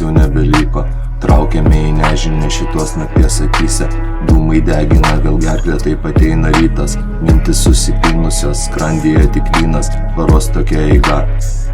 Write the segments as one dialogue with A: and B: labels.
A: jau nebeliko. Traukiame į nežinę šitos nakties akyse. Dūmai degina vėl gerklę, taip ateina rytas. Mintis susipynusios, skrandyje tik vynas. Paros tokia eiga,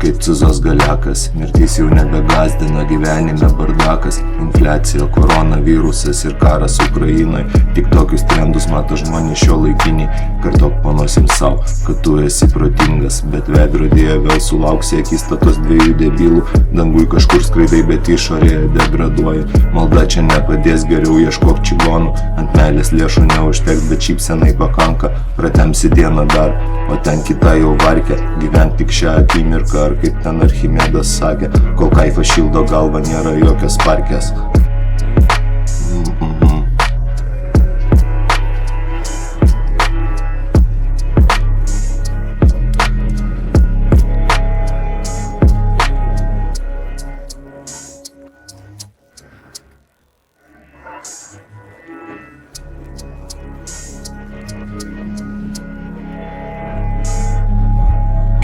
A: kaip Cuzos galiakas. Mirtis jau nebegazdina, gyvenime bardakas. Infliacija, koronavirusas ir karas Ukrainoje. Tik tokius trendus mato žmonės šiuolaikiniai. Kartok panosim savo, kad tu esi protingas, bet veidrodyje vėl sulauksi akistatos dviejų debilų. Dangui kažkur skraidai, bet išorėje degraduoja. Malda čia nepadės, geriau ieškok čigonų. Ant meilės lėšų neužteks, bet šypsenai pakanka. Pratemsi dieną dar, o ten kita jau varkia. Gyvenk tik šią akimirką, ar kaip ten Archimedas sakė. Kol kaifas šildo galvą, nėra jokios parkės.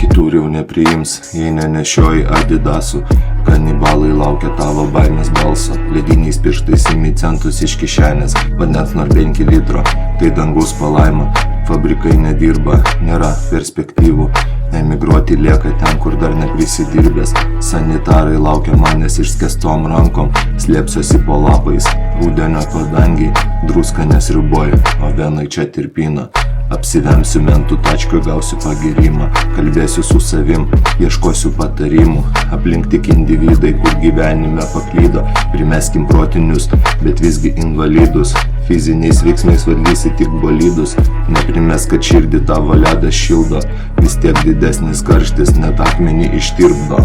A: Kitur jau nepriims, jei nenešioji adidasų. Kanibalai laukia tavo baimės balso. Lediniais pirštais imi centus iš kišenės. Vandens nor 5 litro, tai dangaus palaima. Fabrikai nedirba, nėra perspektyvų. Emigruoti lieka ten, kur dar neprisidirbęs. Sanitarai laukia manęs išskestom rankom. Slėpsiuosi po lapais, rudenio padangiai. Druska nesriboja, o vienai čia tirpina. Apsivemsiu mentų tačką, gausiu pagirimą. Kalbėsiu su savim, ieškosiu patarimų. Aplink tik individai, kur gyvenime paklydo. Primeskim protinius, bet visgi invalidus. Fiziniais veiksmais valdysi tik bolidus. Neprimes, kad širdį tavo ledas šildo. Vis tiek didesnis karštis net akmenį ištirpdo.